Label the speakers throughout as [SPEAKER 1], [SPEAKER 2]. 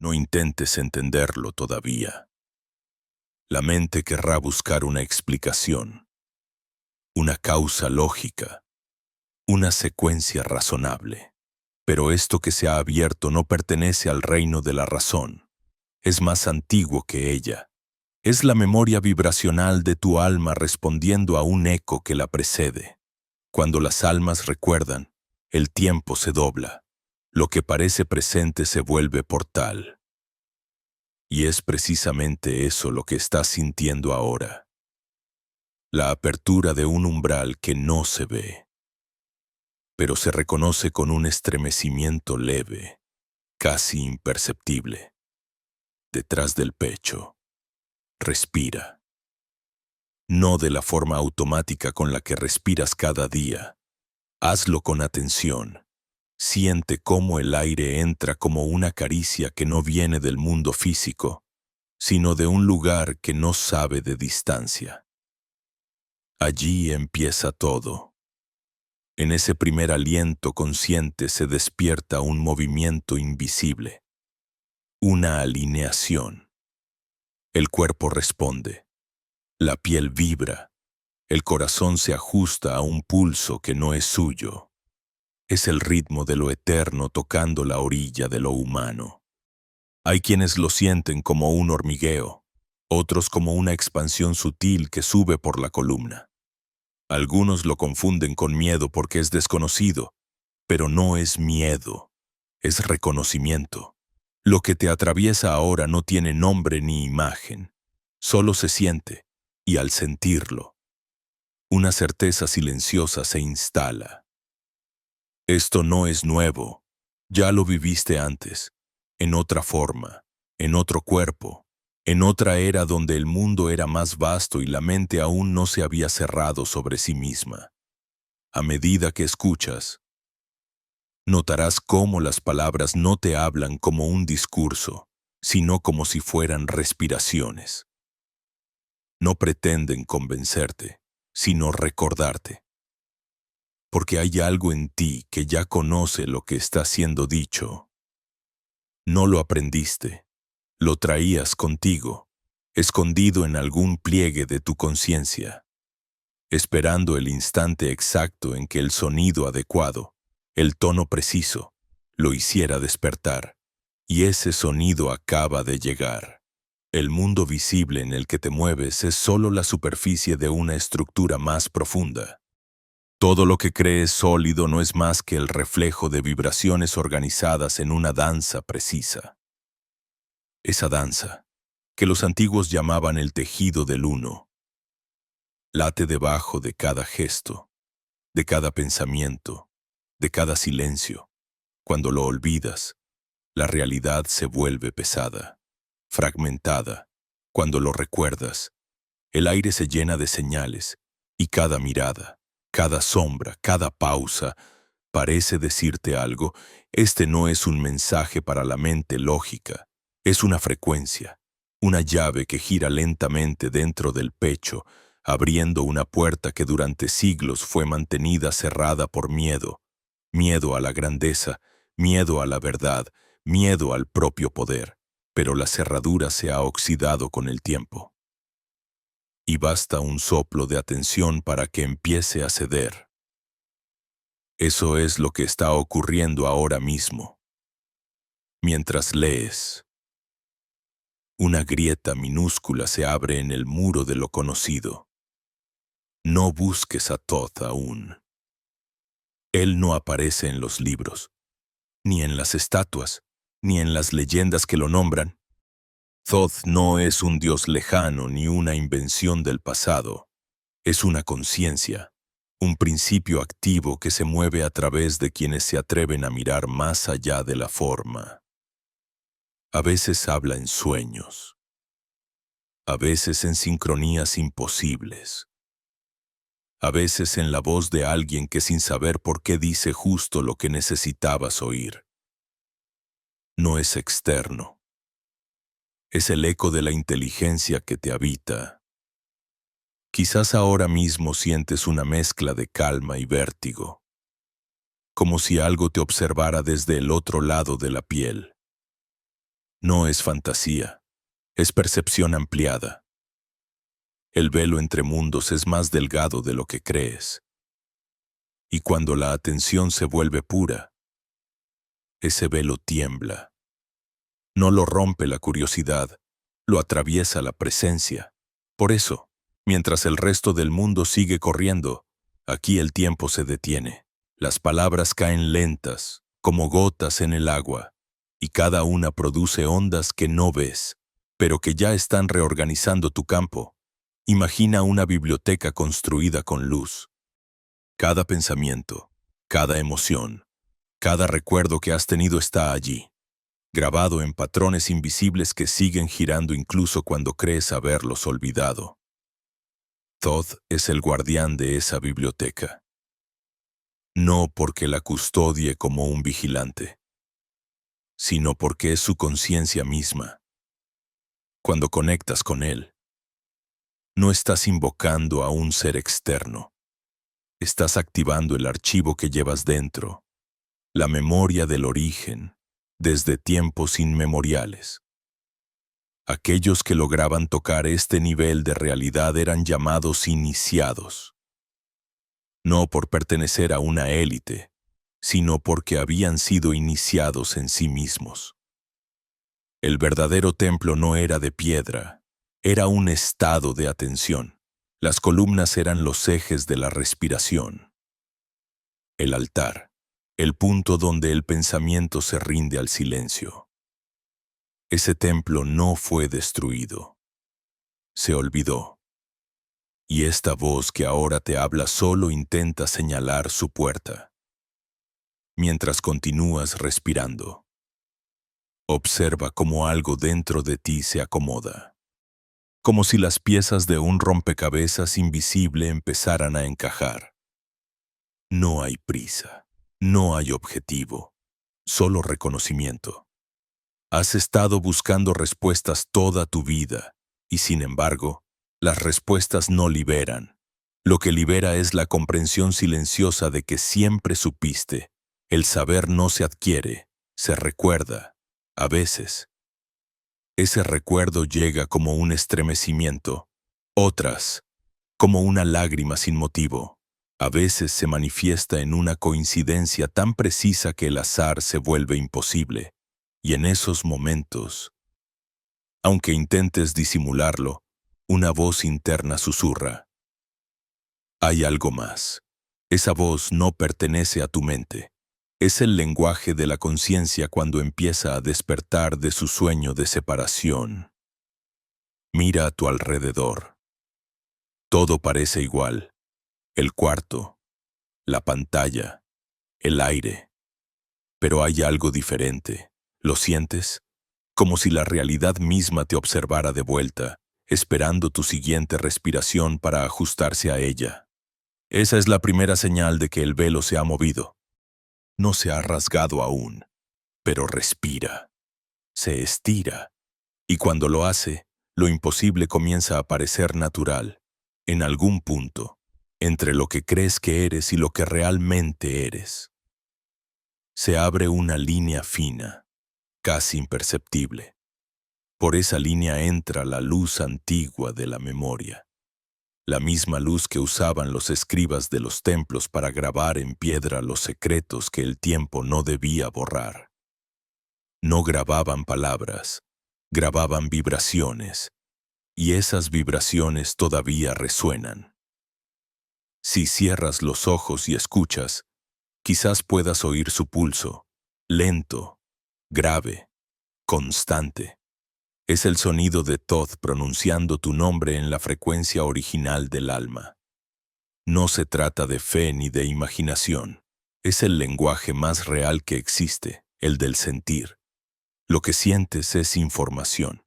[SPEAKER 1] No intentes entenderlo todavía. La mente querrá buscar una explicación, una causa lógica, una secuencia razonable. Pero esto que se ha abierto no pertenece al reino de la razón. Es más antiguo que ella. Es la memoria vibracional de tu alma respondiendo a un eco que la precede. Cuando las almas recuerdan, el tiempo se dobla. Lo que parece presente se vuelve portal. Y es precisamente eso lo que estás sintiendo ahora. La apertura de un umbral que no se ve, pero se reconoce con un estremecimiento leve, casi imperceptible. Detrás del pecho. Respira. No de la forma automática con la que respiras cada día. Hazlo con atención. Siente cómo el aire entra como una caricia que no viene del mundo físico, sino de un lugar que no sabe de distancia. Allí empieza todo. En ese primer aliento consciente se despierta un movimiento invisible, una alineación. El cuerpo responde, la piel vibra, el corazón se ajusta a un pulso que no es suyo. Es el ritmo de lo eterno tocando la orilla de lo humano. Hay quienes lo sienten como un hormigueo, otros como una expansión sutil que sube por la columna. Algunos lo confunden con miedo porque es desconocido, pero no es miedo, es reconocimiento. Lo que te atraviesa ahora no tiene nombre ni imagen, solo se siente, y al sentirlo, una certeza silenciosa se instala. Esto no es nuevo, ya lo viviste antes, en otra forma, en otro cuerpo, en otra era donde el mundo era más vasto y la mente aún no se había cerrado sobre sí misma. A medida que escuchas, notarás cómo las palabras no te hablan como un discurso, sino como si fueran respiraciones. No pretenden convencerte, sino recordarte. Porque hay algo en ti que ya conoce lo que está siendo dicho. No lo aprendiste, lo traías contigo, escondido en algún pliegue de tu conciencia, esperando el instante exacto en que el sonido adecuado, el tono preciso, lo hiciera despertar. Y ese sonido acaba de llegar. El mundo visible en el que te mueves es solo la superficie de una estructura más profunda. Todo lo que crees sólido no es más que el reflejo de vibraciones organizadas en una danza precisa. Esa danza, que los antiguos llamaban el tejido del uno, late debajo de cada gesto, de cada pensamiento, de cada silencio. Cuando lo olvidas, la realidad se vuelve pesada, fragmentada. Cuando lo recuerdas, el aire se llena de señales, y cada mirada, cada sombra, cada pausa, parece decirte algo. Este no es un mensaje para la mente lógica, es una frecuencia, una llave que gira lentamente dentro del pecho, abriendo una puerta que durante siglos fue mantenida cerrada por miedo, miedo a la grandeza, miedo a la verdad, miedo al propio poder, pero la cerradura se ha oxidado con el tiempo. Y basta un soplo de atención para que empiece a ceder. Eso es lo que está ocurriendo ahora mismo. Mientras lees, una grieta minúscula se abre en el muro de lo conocido. No busques a Thoth aún. Él no aparece en los libros, ni en las estatuas, ni en las leyendas que lo nombran. Thoth no es un dios lejano ni una invención del pasado. Es una conciencia, un principio activo que se mueve a través de quienes se atreven a mirar más allá de la forma. A veces habla en sueños, a veces en sincronías imposibles, a veces en la voz de alguien que sin saber por qué dice justo lo que necesitabas oír. No es externo. Es el eco de la inteligencia que te habita. Quizás ahora mismo sientes una mezcla de calma y vértigo, como si algo te observara desde el otro lado de la piel. No es fantasía, es percepción ampliada. El velo entre mundos es más delgado de lo que crees. Y cuando la atención se vuelve pura, ese velo tiembla. No lo rompe la curiosidad, lo atraviesa la presencia. Por eso, mientras el resto del mundo sigue corriendo, aquí el tiempo se detiene. Las palabras caen lentas, como gotas en el agua, y cada una produce ondas que no ves, pero que ya están reorganizando tu campo. Imagina una biblioteca construida con luz. Cada pensamiento, cada emoción, cada recuerdo que has tenido está allí, grabado en patrones invisibles que siguen girando incluso cuando crees haberlos olvidado. Thoth es el guardián de esa biblioteca. No porque la custodie como un vigilante, sino porque es su conciencia misma. Cuando conectas con él, no estás invocando a un ser externo. Estás activando el archivo que llevas dentro, la memoria del origen, desde tiempos inmemoriales. Aquellos que lograban tocar este nivel de realidad eran llamados iniciados. No por pertenecer a una élite, sino porque habían sido iniciados en sí mismos. El verdadero templo no era de piedra, era un estado de atención. Las columnas eran los ejes de la respiración. El altar, el punto donde el pensamiento se rinde al silencio. Ese templo no fue destruido, se olvidó. Y esta voz que ahora te habla solo intenta señalar su puerta. Mientras continúas respirando, observa cómo algo dentro de ti se acomoda, como si las piezas de un rompecabezas invisible empezaran a encajar. No hay prisa, no hay objetivo, solo reconocimiento. Has estado buscando respuestas toda tu vida, y sin embargo, las respuestas no liberan. Lo que libera es la comprensión silenciosa de que siempre supiste. El saber no se adquiere, se recuerda. A veces, ese recuerdo llega como un estremecimiento, otras, como una lágrima sin motivo. A veces se manifiesta en una coincidencia tan precisa que el azar se vuelve imposible. Y en esos momentos, aunque intentes disimularlo, una voz interna susurra. Hay algo más. Esa voz no pertenece a tu mente. Es el lenguaje de la conciencia cuando empieza a despertar de su sueño de separación. Mira a tu alrededor. Todo parece igual. El cuarto, la pantalla, el aire. Pero hay algo diferente. ¿Lo sientes? Como si la realidad misma te observara de vuelta, esperando tu siguiente respiración para ajustarse a ella. Esa es la primera señal de que el velo se ha movido. No se ha rasgado aún, pero respira, se estira, y cuando lo hace, lo imposible comienza a parecer natural, en algún punto, entre lo que crees que eres y lo que realmente eres. Se abre una línea fina, casi imperceptible. Por esa línea entra la luz antigua de la memoria, la misma luz que usaban los escribas de los templos para grabar en piedra los secretos que el tiempo no debía borrar. No grababan palabras, grababan vibraciones, y esas vibraciones todavía resuenan. Si cierras los ojos y escuchas, quizás puedas oír su pulso, lento, grave, constante. Es el sonido de Thoth pronunciando tu nombre en la frecuencia original del alma. No se trata de fe ni de imaginación. Es el lenguaje más real que existe, el del sentir. Lo que sientes es información.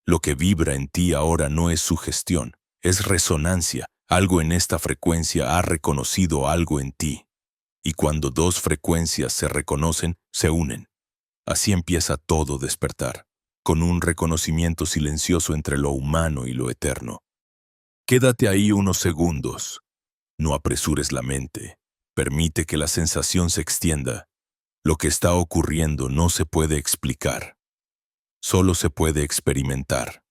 [SPEAKER 1] Lo que vibra en ti ahora no es sugestión, es resonancia. Algo en esta frecuencia ha reconocido algo en ti. Y cuando dos frecuencias se reconocen, se unen. Así empieza todo despertar, con un reconocimiento silencioso entre lo humano y lo eterno. Quédate ahí unos segundos. No apresures la mente. Permite que la sensación se extienda. Lo que está ocurriendo no se puede explicar. solo se puede experimentar.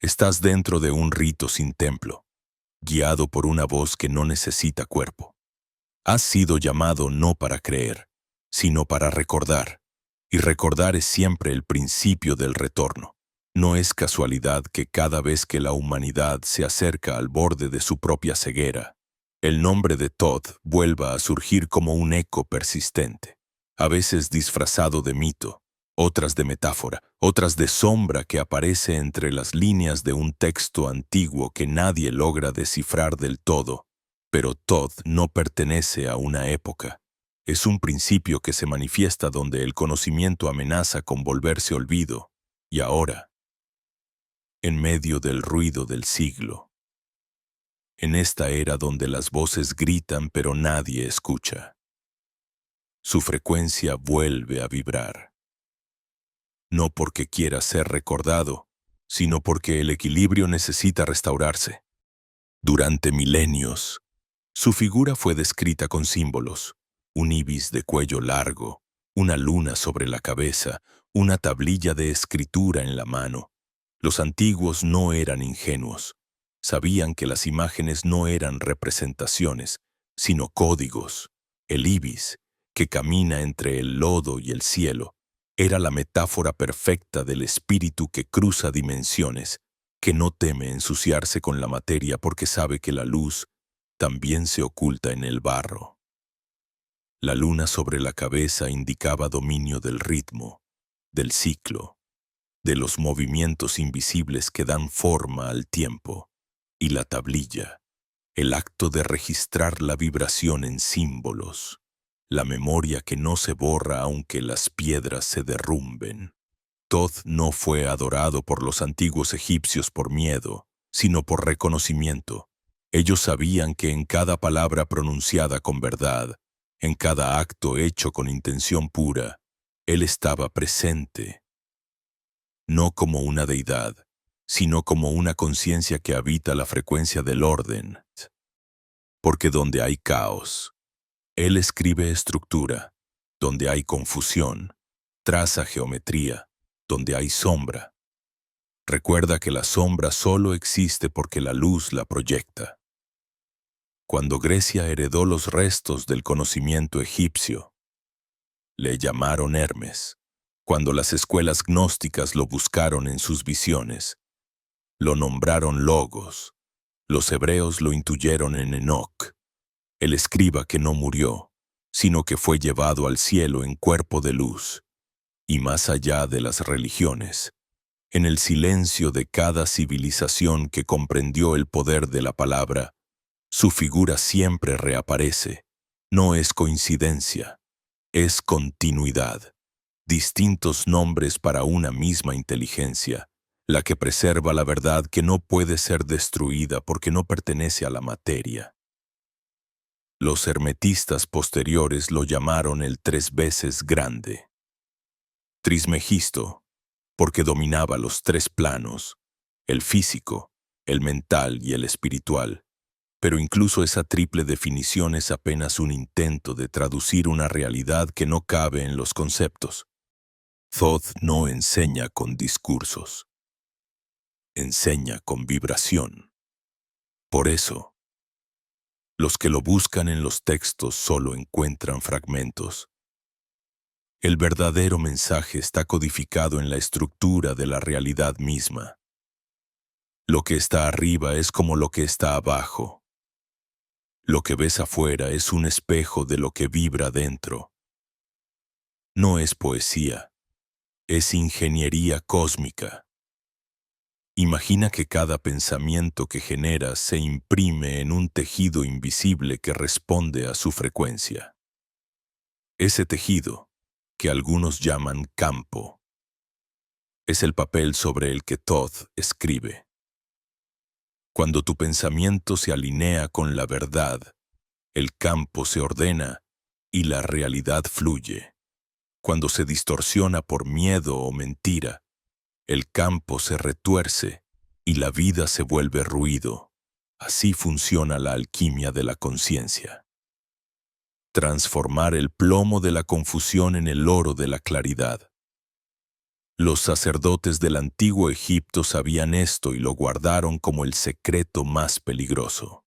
[SPEAKER 1] Estás dentro de un rito sin templo, guiado por una voz que no necesita cuerpo. Has sido llamado no para creer, sino para recordar. Y recordar es siempre el principio del retorno. No es casualidad que cada vez que la humanidad se acerca al borde de su propia ceguera, el nombre de Thoth vuelva a surgir como un eco persistente, a veces disfrazado de mito, otras de metáfora, otras de sombra que aparece entre las líneas de un texto antiguo que nadie logra descifrar del todo. Pero Thoth no pertenece a una época. Es un principio que se manifiesta donde el conocimiento amenaza con volverse olvido. Y ahora, en medio del ruido del siglo, en esta era donde las voces gritan pero nadie escucha, su frecuencia vuelve a vibrar. No porque quiera ser recordado, sino porque el equilibrio necesita restaurarse. Durante milenios, su figura fue descrita con símbolos: un ibis de cuello largo, una luna sobre la cabeza, una tablilla de escritura en la mano. Los antiguos no eran ingenuos. Sabían que las imágenes no eran representaciones, sino códigos. El ibis, que camina entre el lodo y el cielo, era la metáfora perfecta del espíritu que cruza dimensiones, que no teme ensuciarse con la materia porque sabe que la luz también se oculta en el barro. La luna sobre la cabeza indicaba dominio del ritmo, del ciclo, de los movimientos invisibles que dan forma al tiempo, y la tablilla, el acto de registrar la vibración en símbolos, la memoria que no se borra aunque las piedras se derrumben. Thoth no fue adorado por los antiguos egipcios por miedo, sino por reconocimiento. Ellos sabían que en cada palabra pronunciada con verdad, en cada acto hecho con intención pura, Él estaba presente, no como una deidad, sino como una conciencia que habita la frecuencia del orden. Porque donde hay caos, Él escribe estructura; donde hay confusión, traza geometría; donde hay sombra, recuerda que la sombra solo existe porque la luz la proyecta. Cuando Grecia heredó los restos del conocimiento egipcio, le llamaron Hermes. Cuando las escuelas gnósticas lo buscaron en sus visiones, lo nombraron Logos. Los hebreos lo intuyeron en Enoc, el escriba que no murió, sino que fue llevado al cielo en cuerpo de luz. Y más allá de las religiones, en el silencio de cada civilización que comprendió el poder de la palabra, su figura siempre reaparece. No es coincidencia, es continuidad. Distintos nombres para una misma inteligencia, la que preserva la verdad que no puede ser destruida porque no pertenece a la materia. Los hermetistas posteriores lo llamaron el 3 veces grande. Trismegisto, porque dominaba los 3 planos, el físico, el mental y el espiritual. Pero incluso esa triple definición es apenas un intento de traducir una realidad que no cabe en los conceptos. Thoth no enseña con discursos, enseña con vibración. Por eso, los que lo buscan en los textos solo encuentran fragmentos. El verdadero mensaje está codificado en la estructura de la realidad misma. Lo que está arriba es como lo que está abajo. Lo que ves afuera es un espejo de lo que vibra dentro. No es poesía, es ingeniería cósmica. Imagina que cada pensamiento que generas se imprime en un tejido invisible que responde a su frecuencia. Ese tejido, que algunos llaman campo, es el papel sobre el que Thoth escribe. Cuando tu pensamiento se alinea con la verdad, el campo se ordena y la realidad fluye. Cuando se distorsiona por miedo o mentira, el campo se retuerce y la vida se vuelve ruido. Así funciona la alquimia de la conciencia. Transformar el plomo de la confusión en el oro de la claridad. Los sacerdotes del antiguo Egipto sabían esto y lo guardaron como el secreto más peligroso.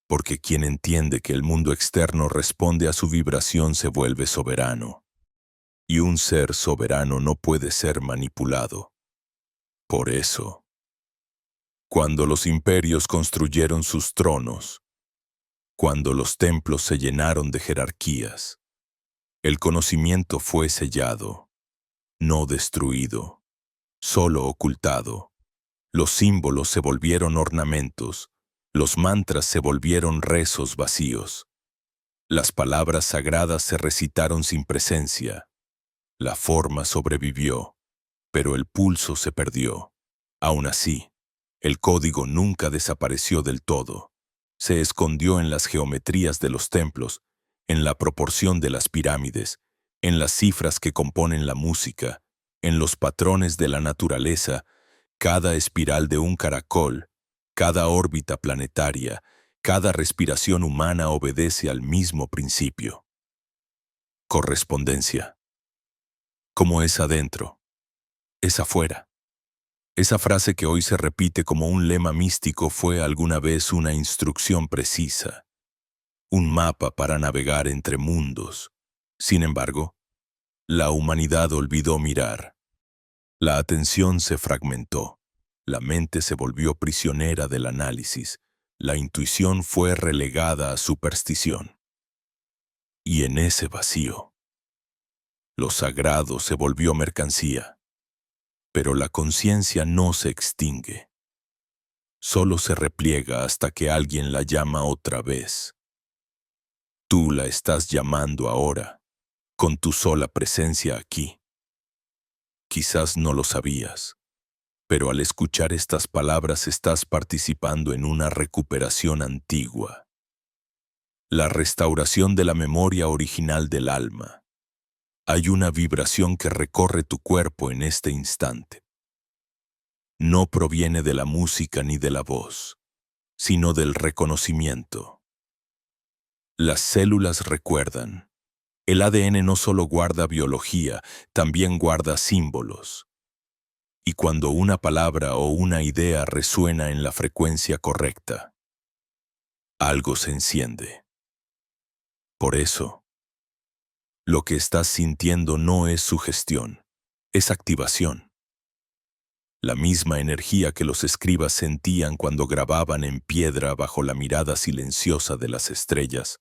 [SPEAKER 1] Porque quien entiende que el mundo externo responde a su vibración se vuelve soberano. Y un ser soberano no puede ser manipulado. Por eso, cuando los imperios construyeron sus tronos, cuando los templos se llenaron de jerarquías, el conocimiento fue sellado, no destruido, solo ocultado. Los símbolos se volvieron ornamentos, los mantras se volvieron rezos vacíos. Las palabras sagradas se recitaron sin presencia. La forma sobrevivió, pero el pulso se perdió. Aún así, el código nunca desapareció del todo. Se escondió en las geometrías de los templos, en la proporción de las pirámides, en las cifras que componen la música, en los patrones de la naturaleza, cada espiral de un caracol, cada órbita planetaria, cada respiración humana obedece al mismo principio. Correspondencia. Como es adentro, es afuera. Esa frase que hoy se repite como un lema místico fue alguna vez una instrucción precisa, un mapa para navegar entre mundos. Sin embargo, la humanidad olvidó mirar. La atención se fragmentó, la mente se volvió prisionera del análisis, la intuición fue relegada a superstición. Y en ese vacío, lo sagrado se volvió mercancía. Pero la conciencia no se extingue. Solo se repliega hasta que alguien la llama otra vez. Tú la estás llamando ahora, con tu sola presencia aquí. Quizás no lo sabías, pero al escuchar estas palabras estás participando en una recuperación antigua. La restauración de la memoria original del alma. Hay una vibración que recorre tu cuerpo en este instante. No proviene de la música ni de la voz, sino del reconocimiento. Las células recuerdan. El ADN no solo guarda biología, también guarda símbolos. Y cuando una palabra o una idea resuena en la frecuencia correcta, algo se enciende. Por eso, lo que estás sintiendo no es sugestión, es activación. La misma energía que los escribas sentían cuando grababan en piedra bajo la mirada silenciosa de las estrellas.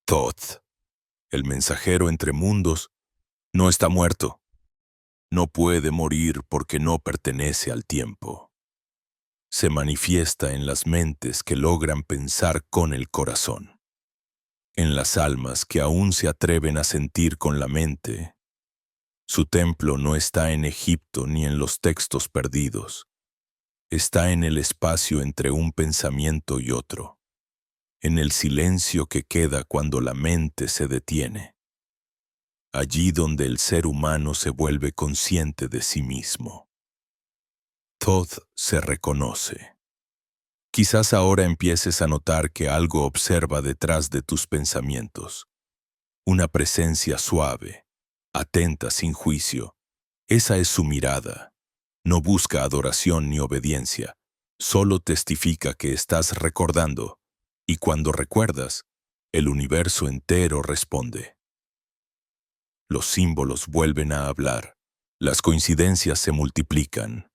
[SPEAKER 1] Thoth, el mensajero entre mundos, no está muerto. No puede morir porque no pertenece al tiempo. Se manifiesta en las mentes que logran pensar con el corazón. En las almas que aún se atreven a sentir con la mente. Su templo no está en Egipto ni en los textos perdidos. Está en el espacio entre un pensamiento y otro, en el silencio que queda cuando la mente se detiene, allí donde el ser humano se vuelve consciente de sí mismo. Thoth se reconoce. Quizás ahora empieces a notar que algo observa detrás de tus pensamientos, una presencia suave, atenta sin juicio. Esa es su mirada. No busca adoración ni obediencia, solo testifica que estás recordando, y cuando recuerdas, el universo entero responde. Los símbolos vuelven a hablar, las coincidencias se multiplican.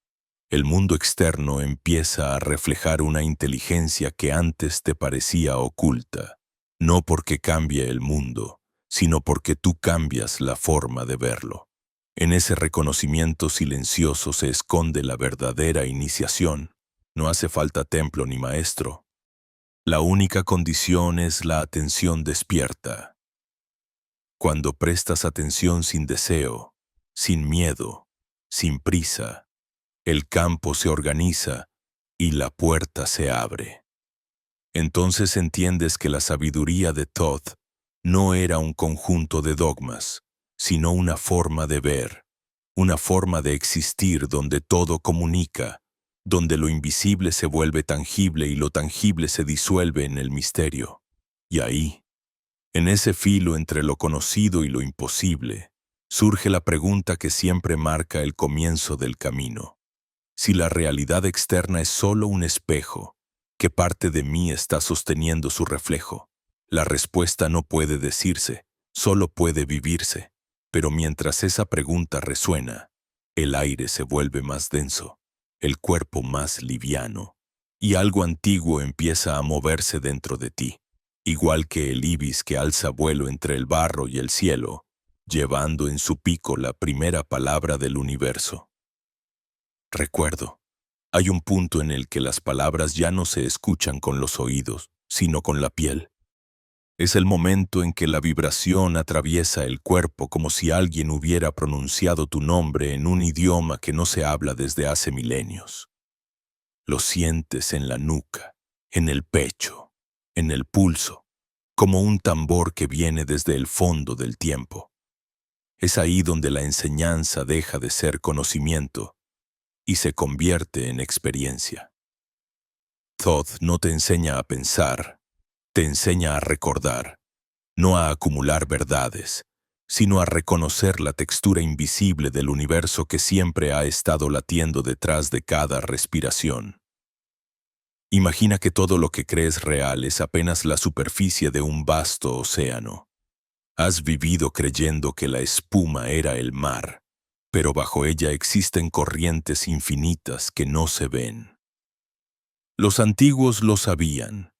[SPEAKER 1] El mundo externo empieza a reflejar una inteligencia que antes te parecía oculta, no porque cambie el mundo, sino porque tú cambias la forma de verlo. En ese reconocimiento silencioso se esconde la verdadera iniciación. No hace falta templo ni maestro. La única condición es la atención despierta. Cuando prestas atención sin deseo, sin miedo, sin prisa, el campo se organiza y la puerta se abre. Entonces entiendes que la sabiduría de Thoth no era un conjunto de dogmas, sino una forma de ver, una forma de existir donde todo comunica, donde lo invisible se vuelve tangible y lo tangible se disuelve en el misterio. Y ahí, en ese filo entre lo conocido y lo imposible, surge la pregunta que siempre marca el comienzo del camino. Si la realidad externa es solo un espejo, ¿qué parte de mí está sosteniendo su reflejo? La respuesta no puede decirse, solo puede vivirse. Pero mientras esa pregunta resuena, el aire se vuelve más denso, el cuerpo más liviano, y algo antiguo empieza a moverse dentro de ti, igual que el ibis que alza vuelo entre el barro y el cielo, llevando en su pico la primera palabra del universo. Recuerdo, hay un punto en el que las palabras ya no se escuchan con los oídos, sino con la piel. Es el momento en que la vibración atraviesa el cuerpo como si alguien hubiera pronunciado tu nombre en un idioma que no se habla desde hace milenios. Lo sientes en la nuca, en el pecho, en el pulso, como un tambor que viene desde el fondo del tiempo. Es ahí donde la enseñanza deja de ser conocimiento y se convierte en experiencia. Thoth no te enseña a pensar, te enseña a recordar, no a acumular verdades, sino a reconocer la textura invisible del universo que siempre ha estado latiendo detrás de cada respiración. Imagina que todo lo que crees real es apenas la superficie de un vasto océano. Has vivido creyendo que la espuma era el mar, pero bajo ella existen corrientes infinitas que no se ven. Los antiguos lo sabían,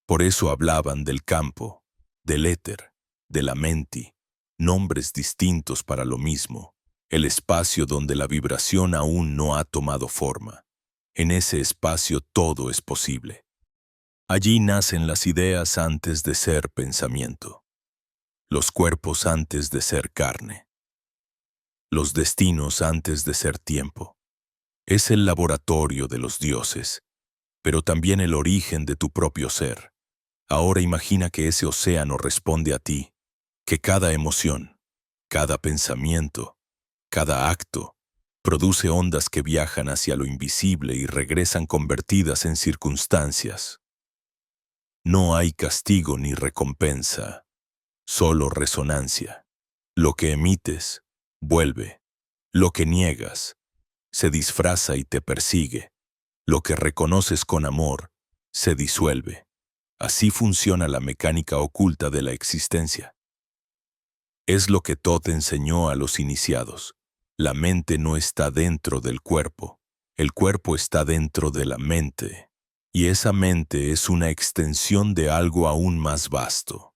[SPEAKER 1] por eso hablaban del campo, del éter, de la menti, nombres distintos para lo mismo, el espacio donde la vibración aún no ha tomado forma. En ese espacio todo es posible. Allí nacen las ideas antes de ser pensamiento, los cuerpos antes de ser carne, los destinos antes de ser tiempo. Es el laboratorio de los dioses, pero también el origen de tu propio ser. Ahora imagina que ese océano responde a ti, que cada emoción, cada pensamiento, cada acto, produce ondas que viajan hacia lo invisible y regresan convertidas en circunstancias. No hay castigo ni recompensa, solo resonancia. Lo que emites, vuelve. Lo que niegas, se disfraza y te persigue. Lo que reconoces con amor, se disuelve. Así funciona la mecánica oculta de la existencia. Es lo que Thoth enseñó a los iniciados. La mente no está dentro del cuerpo, el cuerpo está dentro de la mente, y esa mente es una extensión de algo aún más vasto.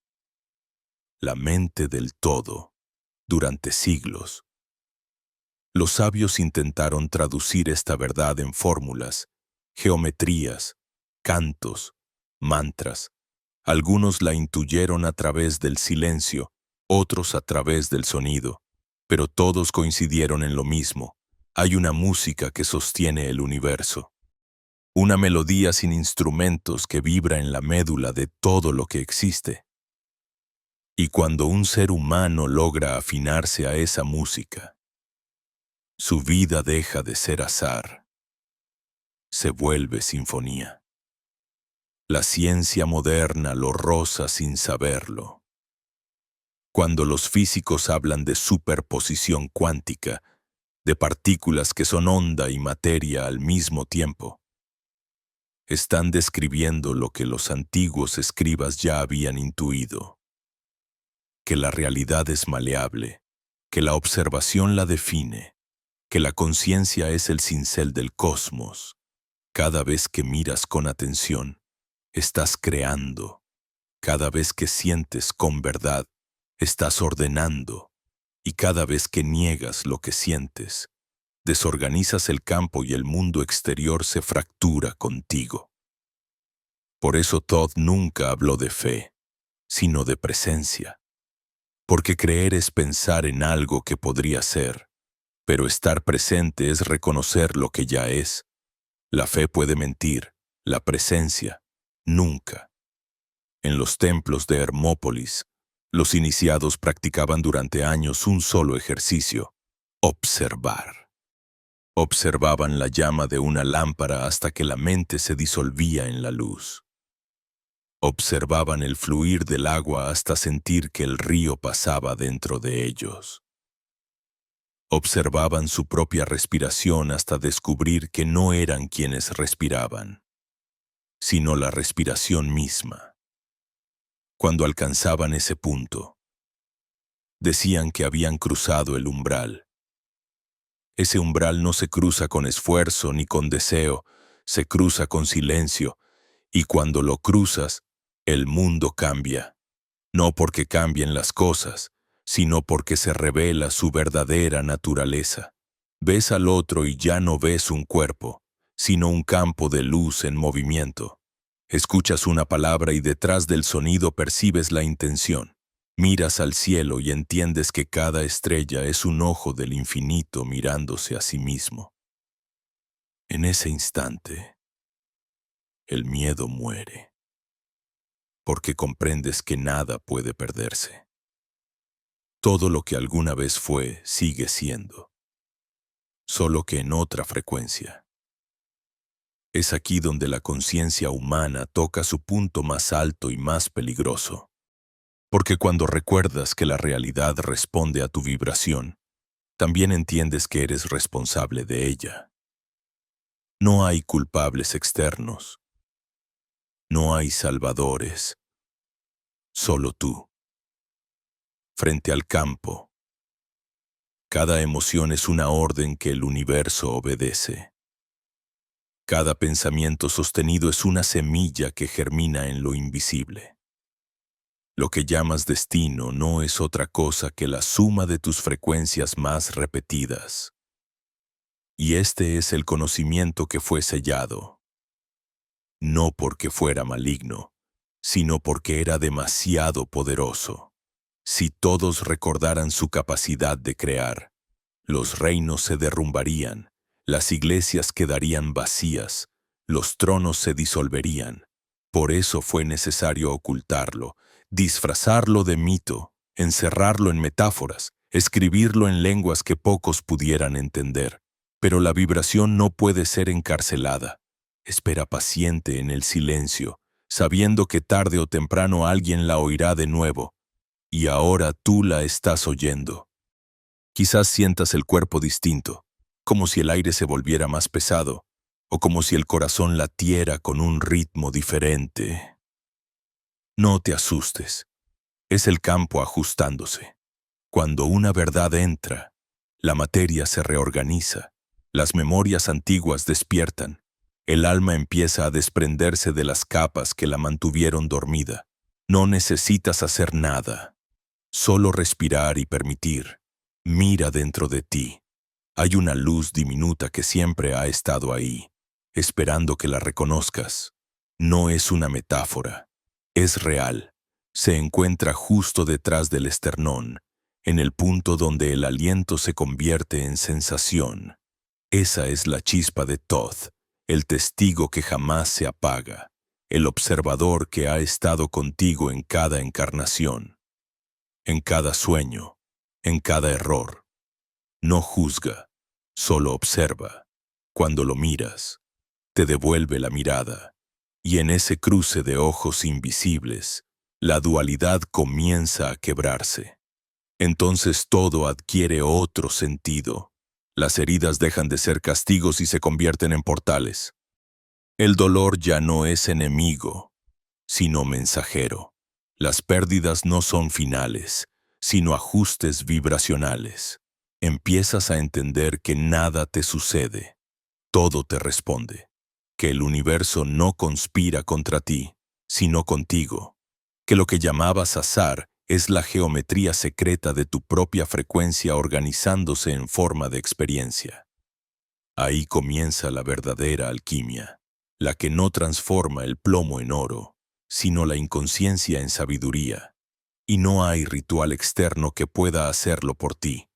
[SPEAKER 1] La mente del todo, durante siglos. Los sabios intentaron traducir esta verdad en fórmulas, geometrías, cantos, mantras. Algunos la intuyeron a través del silencio, otros a través del sonido, pero todos coincidieron en lo mismo. Hay una música que sostiene el universo. Una melodía sin instrumentos que vibra en la médula de todo lo que existe. Y cuando un ser humano logra afinarse a esa música, su vida deja de ser azar. Se vuelve sinfonía. La ciencia moderna lo roza sin saberlo. Cuando los físicos hablan de superposición cuántica, de partículas que son onda y materia al mismo tiempo, están describiendo lo que los antiguos escribas ya habían intuido, que la realidad es maleable, que la observación la define, que la conciencia es el cincel del cosmos. Cada vez que miras con atención, estás creando. Cada vez que sientes con verdad, estás ordenando. Y cada vez que niegas lo que sientes, desorganizas el campo y el mundo exterior se fractura contigo. Por eso Thoth nunca habló de fe, sino de presencia. Porque creer es pensar en algo que podría ser, pero estar presente es reconocer lo que ya es. La fe puede mentir, la presencia, nunca. En los templos de Hermópolis, los iniciados practicaban durante años un solo ejercicio: observar. Observaban la llama de una lámpara hasta que la mente se disolvía en la luz. Observaban el fluir del agua hasta sentir que el río pasaba dentro de ellos. Observaban su propia respiración hasta descubrir que no eran quienes respiraban, sino la respiración misma. Cuando alcanzaban ese punto, decían que habían cruzado el umbral. Ese umbral no se cruza con esfuerzo ni con deseo, se cruza con silencio, y cuando lo cruzas, el mundo cambia. No porque cambien las cosas, sino porque se revela su verdadera naturaleza. Ves al otro y ya no ves un cuerpo, sino un campo de luz en movimiento. Escuchas una palabra y detrás del sonido percibes la intención. Miras al cielo y entiendes que cada estrella es un ojo del infinito mirándose a sí mismo. En ese instante, el miedo muere, porque comprendes que nada puede perderse. Todo lo que alguna vez fue sigue siendo, solo que en otra frecuencia. Es aquí donde la conciencia humana toca su punto más alto y más peligroso. Porque cuando recuerdas que la realidad responde a tu vibración, también entiendes que eres responsable de ella. No hay culpables externos. No hay salvadores. Solo tú. Frente al campo, cada emoción es una orden que el universo obedece. Cada pensamiento sostenido es una semilla que germina en lo invisible. Lo que llamas destino no es otra cosa que la suma de tus frecuencias más repetidas. Y este es el conocimiento que fue sellado. No porque fuera maligno, sino porque era demasiado poderoso. Si todos recordaran su capacidad de crear, los reinos se derrumbarían, las iglesias quedarían vacías, los tronos se disolverían. Por eso fue necesario ocultarlo, disfrazarlo de mito, encerrarlo en metáforas, escribirlo en lenguas que pocos pudieran entender. Pero la vibración no puede ser encarcelada. Espera paciente en el silencio, sabiendo que tarde o temprano alguien la oirá de nuevo. Y ahora tú la estás oyendo. Quizás sientas el cuerpo distinto, como si el aire se volviera más pesado, o como si el corazón latiera con un ritmo diferente. No te asustes. Es el campo ajustándose. Cuando una verdad entra, la materia se reorganiza, las memorias antiguas despiertan, el alma empieza a desprenderse de las capas que la mantuvieron dormida. No necesitas hacer nada, solo respirar y permitir. Mira dentro de ti. Hay una luz diminuta que siempre ha estado ahí, esperando que la reconozcas. No es una metáfora, es real. Se encuentra justo detrás del esternón, en el punto donde el aliento se convierte en sensación. Esa es la chispa de Thoth, el testigo que jamás se apaga, el observador que ha estado contigo en cada encarnación, en cada sueño, en cada error. No juzga, solo observa. Cuando lo miras, te devuelve la mirada, y en ese cruce de ojos invisibles, la dualidad comienza a quebrarse. Entonces todo adquiere otro sentido. Las heridas dejan de ser castigos y se convierten en portales. El dolor ya no es enemigo, sino mensajero. Las pérdidas no son finales, sino ajustes vibracionales. Empiezas a entender que nada te sucede, todo te responde, que el universo no conspira contra ti, sino contigo, que lo que llamabas azar es la geometría secreta de tu propia frecuencia organizándose en forma de experiencia. Ahí comienza la verdadera alquimia, la que no transforma el plomo en oro, sino la inconsciencia en sabiduría. Y no hay ritual externo que pueda hacerlo por ti.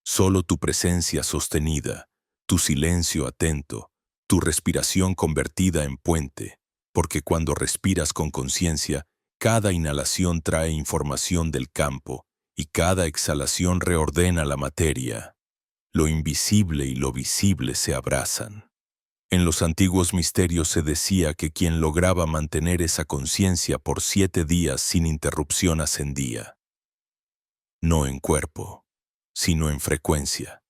[SPEAKER 1] Solo tu presencia sostenida, tu silencio atento, tu respiración convertida en puente, porque cuando respiras con conciencia, cada inhalación trae información del campo y cada exhalación reordena la materia. Lo invisible y lo visible se abrazan. En los antiguos misterios se decía que quien lograba mantener esa conciencia por 7 días sin interrupción ascendía. No en cuerpo, sino en frecuencia.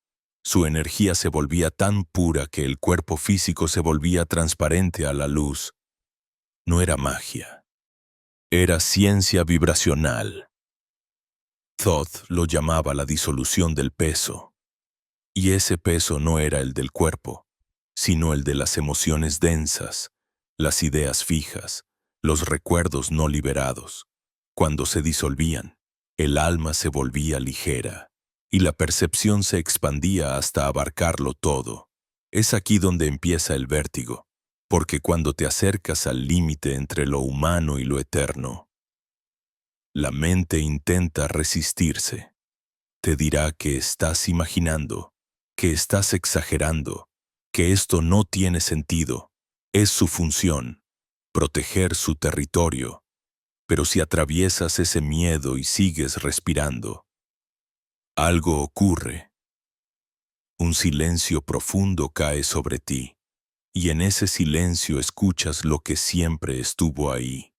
[SPEAKER 1] Su energía se volvía tan pura que el cuerpo físico se volvía transparente a la luz. No era magia, era ciencia vibracional. Thoth lo llamaba la disolución del peso. Y ese peso no era el del cuerpo, sino el de las emociones densas, las ideas fijas, los recuerdos no liberados. Cuando se disolvían, el alma se volvía ligera, y la percepción se expandía hasta abarcarlo todo. Es aquí donde empieza el vértigo, porque cuando te acercas al límite entre lo humano y lo eterno, la mente intenta resistirse. Te dirá que estás imaginando, que estás exagerando, que esto no tiene sentido. Es su función, proteger su territorio. Pero si atraviesas ese miedo y sigues respirando, algo ocurre. Un silencio profundo cae sobre ti, y en ese silencio escuchas lo que siempre estuvo ahí.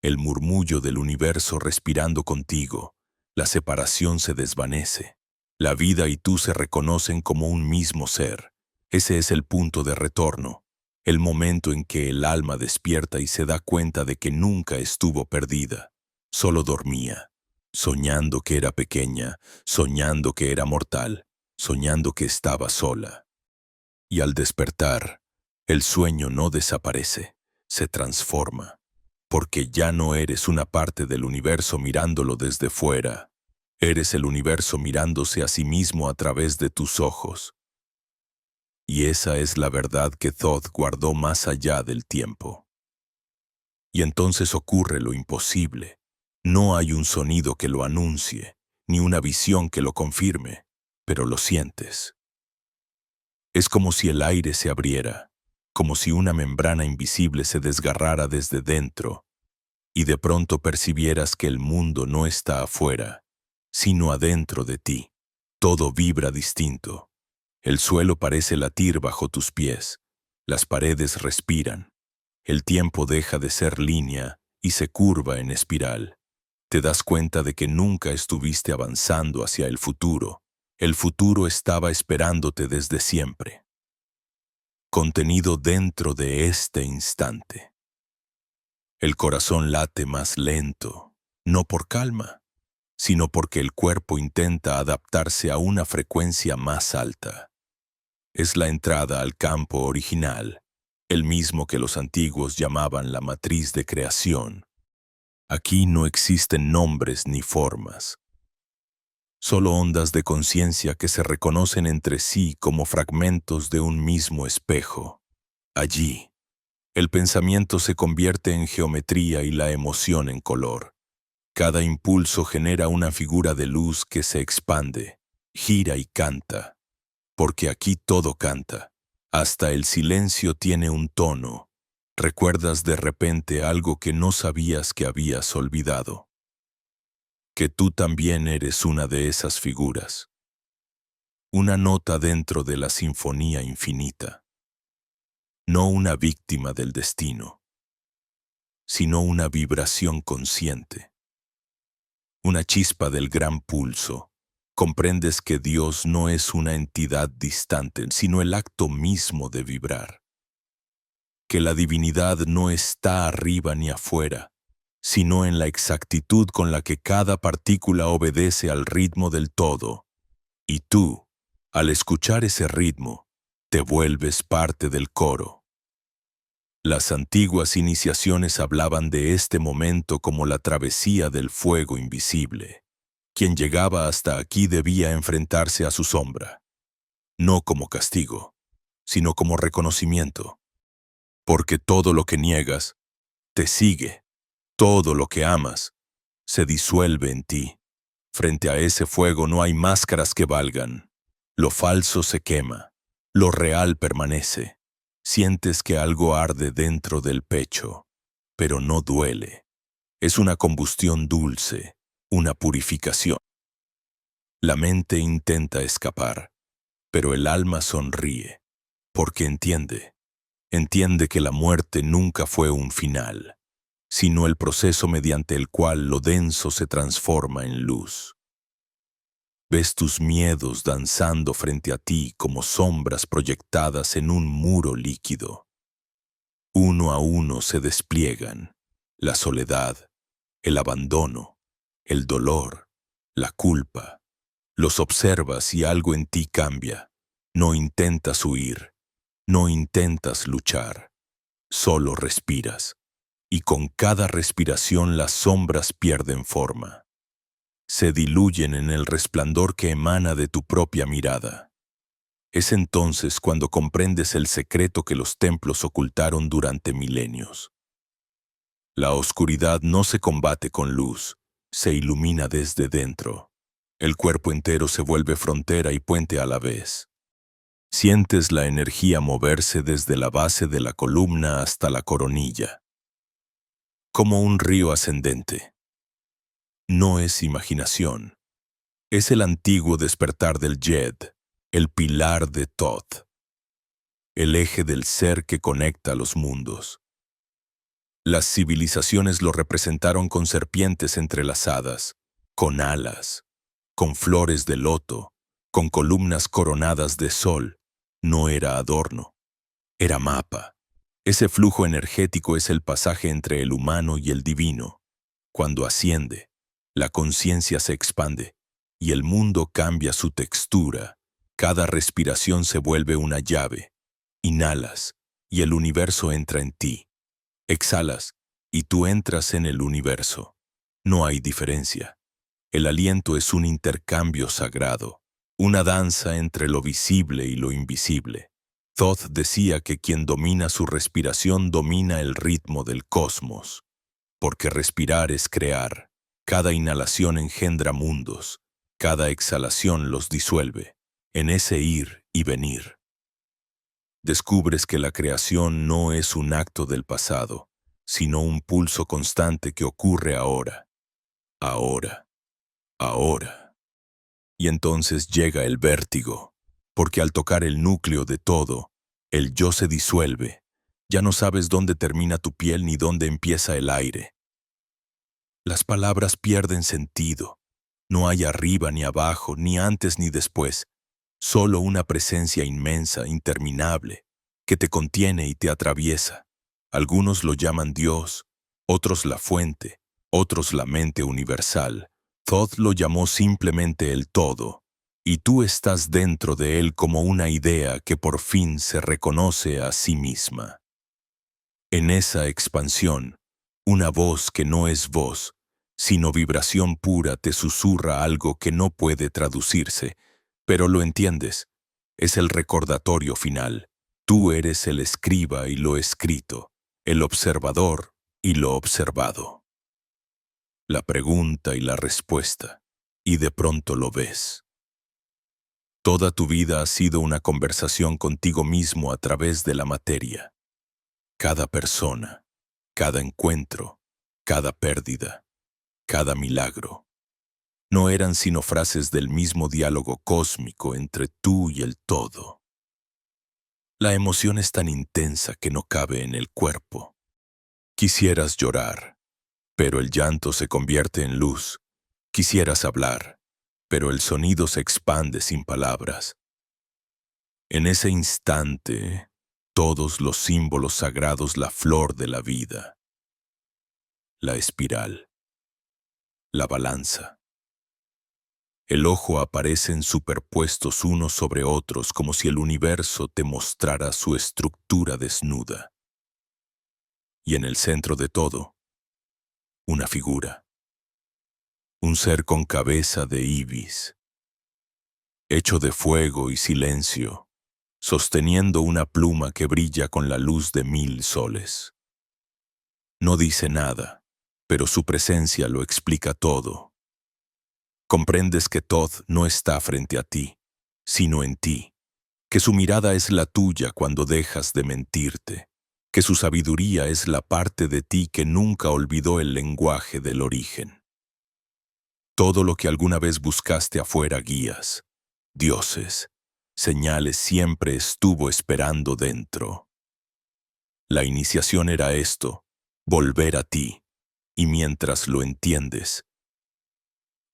[SPEAKER 1] El murmullo del universo respirando contigo. La separación se desvanece. La vida y tú se reconocen como un mismo ser. Ese es el punto de retorno, el momento en que el alma despierta y se da cuenta de que nunca estuvo perdida. Solo dormía, soñando que era pequeña, soñando que era mortal, soñando que estaba sola. Y al despertar, el sueño no desaparece, se transforma. Porque ya no eres una parte del universo mirándolo desde fuera. Eres el universo mirándose a sí mismo a través de tus ojos. Y esa es la verdad que Thoth guardó más allá del tiempo. Y entonces ocurre lo imposible. No hay un sonido que lo anuncie, ni una visión que lo confirme, pero lo sientes. Es como si el aire se abriera, como si una membrana invisible se desgarrara desde dentro, y de pronto percibieras que el mundo no está afuera, sino adentro de ti. Todo vibra distinto. El suelo parece latir bajo tus pies. Las paredes respiran. El tiempo deja de ser línea y se curva en espiral. Te das cuenta de que nunca estuviste avanzando hacia el futuro. El futuro estaba esperándote desde siempre. Contenido dentro de este instante. El corazón late más lento, no por calma, sino porque el cuerpo intenta adaptarse a una frecuencia más alta. Es la entrada al campo original, el mismo que los antiguos llamaban la matriz de creación. Aquí no existen nombres ni formas, solo ondas de conciencia que se reconocen entre sí como fragmentos de un mismo espejo. Allí, el pensamiento se convierte en geometría y la emoción en color. Cada impulso genera una figura de luz que se expande, gira y canta. Porque aquí todo canta. Hasta el silencio tiene un tono. Recuerdas de repente algo que no sabías que habías olvidado. Que tú también eres una de esas figuras. Una nota dentro de la sinfonía infinita. No una víctima del destino, sino una vibración consciente. Una chispa del gran pulso. Comprendes que Dios no es una entidad distante, sino el acto mismo de vibrar. Que la divinidad no está arriba ni afuera, sino en la exactitud con la que cada partícula obedece al ritmo del todo. Y tú, al escuchar ese ritmo, te vuelves parte del coro. Las antiguas iniciaciones hablaban de este momento como la travesía del fuego invisible. Quien llegaba hasta aquí debía enfrentarse a su sombra, no como castigo, sino como reconocimiento. Porque todo lo que niegas, te sigue, todo lo que amas, se disuelve en ti. Frente a ese fuego no hay máscaras que valgan. Lo falso se quema, lo real permanece. Sientes que algo arde dentro del pecho, pero no duele. Es una combustión dulce, una purificación. La mente intenta escapar, pero el alma sonríe, porque entiende que la muerte nunca fue un final, sino el proceso mediante el cual lo denso se transforma en luz. Ves tus miedos danzando frente a ti como sombras proyectadas en un muro líquido. Uno a uno se despliegan la soledad, el abandono, el dolor, la culpa. Los observas y algo en ti cambia. No intentas huir, no intentas luchar, solo respiras. Y con cada respiración las sombras pierden forma. Se diluyen en el resplandor que emana de tu propia mirada. Es entonces cuando comprendes el secreto que los templos ocultaron durante milenios. La oscuridad no se combate con luz, se ilumina desde dentro. El cuerpo entero se vuelve frontera y puente a la vez. Sientes la energía moverse desde la base de la columna hasta la coronilla, como un río ascendente. No es imaginación. Es el antiguo despertar del Yed, el pilar de Thoth, el eje del ser que conecta los mundos. Las civilizaciones lo representaron con serpientes entrelazadas, con alas, con flores de loto, con columnas coronadas de sol. No era adorno, era mapa. Ese flujo energético es el pasaje entre el humano y el divino. Cuando asciende, la conciencia se expande y el mundo cambia su textura. Cada respiración se vuelve una llave. Inhalas y el universo entra en ti. Exhalas y tú entras en el universo. No hay diferencia. El aliento es un intercambio sagrado, una danza entre lo visible y lo invisible. Thoth decía que quien domina su respiración domina el ritmo del cosmos, porque respirar es crear. Cada inhalación engendra mundos, cada exhalación los disuelve, en ese ir y venir. Descubres que la creación no es un acto del pasado, sino un pulso constante que ocurre ahora, ahora, ahora. Y entonces llega el vértigo, porque al tocar el núcleo de todo, el yo se disuelve. Ya no sabes dónde termina tu piel ni dónde empieza el aire. Las palabras pierden sentido. No hay arriba ni abajo, ni antes ni después. Solo una presencia inmensa, interminable, que te contiene y te atraviesa. Algunos lo llaman Dios, otros la fuente, otros la mente universal. Thoth lo llamó simplemente el todo, y tú estás dentro de él como una idea que por fin se reconoce a sí misma. En esa expansión, una voz que no es voz, sino vibración pura te susurra algo que no puede traducirse, pero lo entiendes. Es el recordatorio final. Tú eres el escriba y lo escrito, el observador y lo observado. La pregunta y la respuesta, y de pronto lo ves. Toda tu vida ha sido una conversación contigo mismo a través de la materia. Cada persona, cada encuentro, cada pérdida, cada milagro. No eran sino frases del mismo diálogo cósmico entre tú y el todo. La emoción es tan intensa que no cabe en el cuerpo. Quisieras llorar, pero el llanto se convierte en luz. Quisieras hablar, pero el sonido se expande sin palabras. En ese instante, todos los símbolos sagrados, la flor de la vida, la espiral, la balanza. El ojo aparecen superpuestos unos sobre otros como si el universo te mostrara su estructura desnuda. Y en el centro de todo, una figura. Un ser con cabeza de ibis, hecho de fuego y silencio, sosteniendo una pluma que brilla con la luz de 1000 soles. No dice nada, pero su presencia lo explica todo. Comprendes que Thoth no está frente a ti, sino en ti, que su mirada es la tuya cuando dejas de mentirte, que su sabiduría es la parte de ti que nunca olvidó el lenguaje del origen. Todo lo que alguna vez buscaste afuera, guías, dioses, señales, siempre estuvo esperando dentro. La iniciación era esto, volver a ti, y mientras lo entiendes,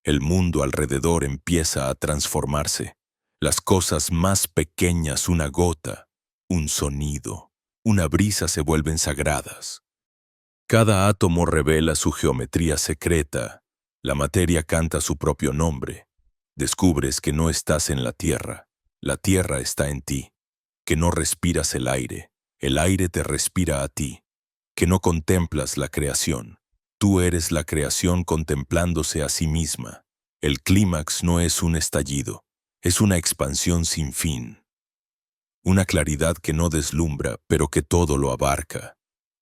[SPEAKER 1] El mundo alrededor empieza a transformarse. Las cosas más pequeñas, una gota, un sonido, una brisa se vuelven sagradas. Cada átomo revela su geometría secreta. La materia canta su propio nombre. Descubres que no estás en la tierra está en ti, que no respiras el aire te respira a ti, que no contemplas la creación. Tú eres la creación contemplándose a sí misma. El clímax no es un estallido, es una expansión sin fin. Una claridad que no deslumbra, pero que todo lo abarca.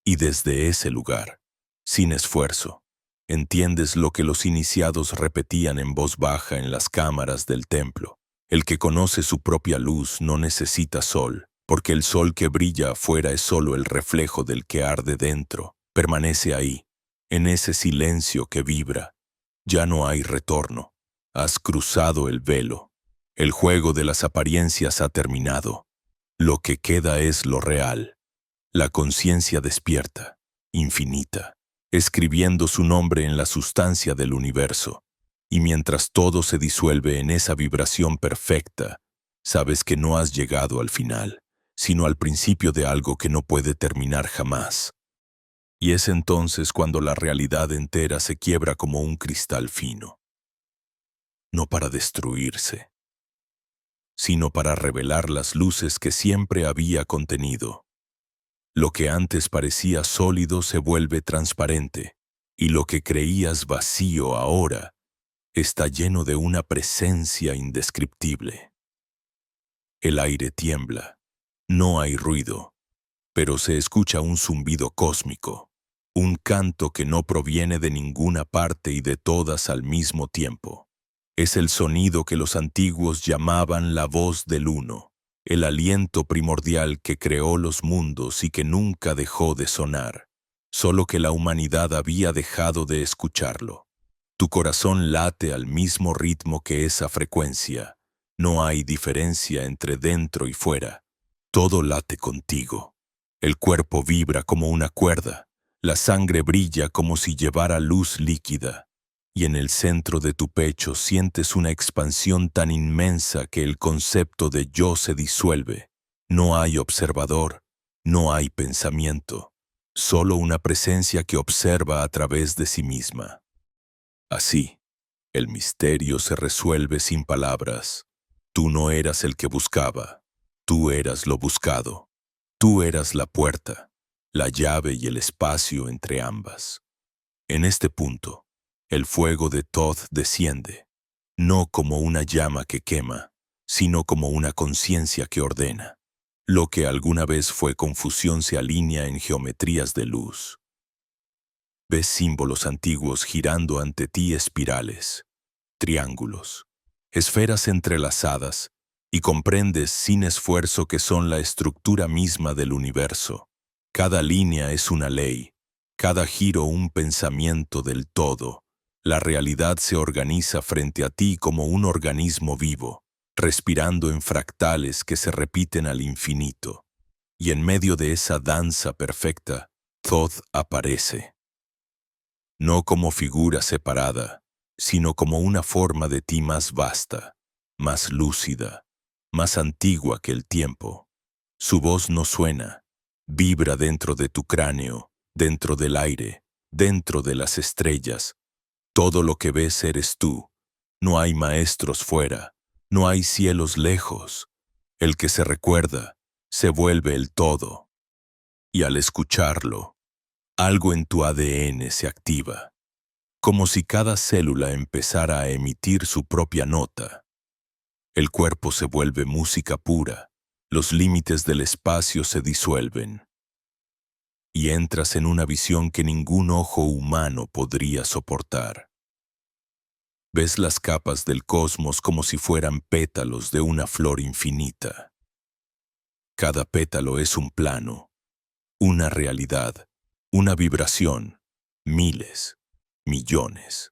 [SPEAKER 1] Y desde ese lugar, sin esfuerzo, entiendes lo que los iniciados repetían en voz baja en las cámaras del templo. El que conoce su propia luz no necesita sol, porque el sol que brilla afuera es solo el reflejo del que arde dentro. Permanece ahí, en ese silencio que vibra. Ya no hay retorno. Has cruzado el velo. El juego de las apariencias ha terminado. Lo que queda es lo real. La conciencia despierta, infinita, escribiendo su nombre en la sustancia del universo. Y mientras todo se disuelve en esa vibración perfecta, sabes que no has llegado al final, sino al principio de algo que no puede terminar jamás. Y es entonces cuando la realidad entera se quiebra como un cristal fino. No para destruirse, sino para revelar las luces que siempre había contenido. Lo que antes parecía sólido se vuelve transparente, y lo que creías vacío ahora está lleno de una presencia indescriptible. El aire tiembla, no hay ruido, pero se escucha un zumbido cósmico, un canto que no proviene de ninguna parte y de todas al mismo tiempo. Es el sonido que los antiguos llamaban la voz del Uno, el aliento primordial que creó los mundos y que nunca dejó de sonar, solo que la humanidad había dejado de escucharlo. Tu corazón late al mismo ritmo que esa frecuencia. No hay diferencia entre dentro y fuera. Todo late contigo. El cuerpo vibra como una cuerda. La sangre brilla como si llevara luz líquida. Y en el centro de tu pecho sientes una expansión tan inmensa que el concepto de yo se disuelve. No hay observador, no hay pensamiento, solo una presencia que observa a través de sí misma. Así, el misterio se resuelve sin palabras. Tú no eras el que buscaba, tú eras lo buscado. Tú eras la puerta, la llave y el espacio entre ambas. En este punto, el fuego de Thoth desciende, no como una llama que quema, sino como una conciencia que ordena. Lo que alguna vez fue confusión se alinea en geometrías de luz. Ves símbolos antiguos girando ante ti, espirales, triángulos, esferas entrelazadas, y comprendes sin esfuerzo que son la estructura misma del universo. Cada línea es una ley, cada giro un pensamiento del todo. La realidad se organiza frente a ti como un organismo vivo, respirando en fractales que se repiten al infinito. Y en medio de esa danza perfecta, Thoth aparece. No como figura separada, sino como una forma de ti más vasta, más lúcida, más antigua que el tiempo. Su voz no suena, vibra dentro de tu cráneo, dentro del aire, dentro de las estrellas. Todo lo que ves eres tú. No hay maestros fuera, no hay cielos lejos. El que se recuerda, se vuelve el todo. Y al escucharlo, algo en tu ADN se activa, como si cada célula empezara a emitir su propia nota. El cuerpo se vuelve música pura, los límites del espacio se disuelven. Y entras en una visión que ningún ojo humano podría soportar. Ves las capas del cosmos como si fueran pétalos de una flor infinita. Cada pétalo es un plano, una realidad, una vibración, miles, millones.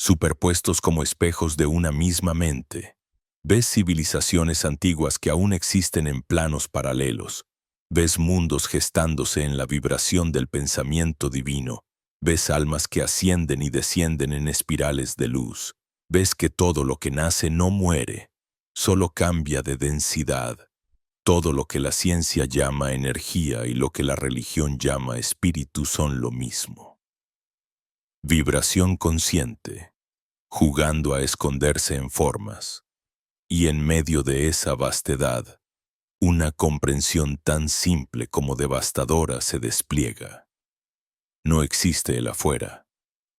[SPEAKER 1] Superpuestos como espejos de una misma mente, ves civilizaciones antiguas que aún existen en planos paralelos, ves mundos gestándose en la vibración del pensamiento divino, Ves almas que ascienden y descienden en espirales de luz. Ves que todo lo que nace no muere, solo cambia de densidad. Todo lo que la ciencia llama energía y lo que la religión llama espíritu son lo mismo. Vibración consciente, jugando a esconderse en formas. Y en medio de esa vastedad, una comprensión tan simple como devastadora se despliega. No existe el afuera,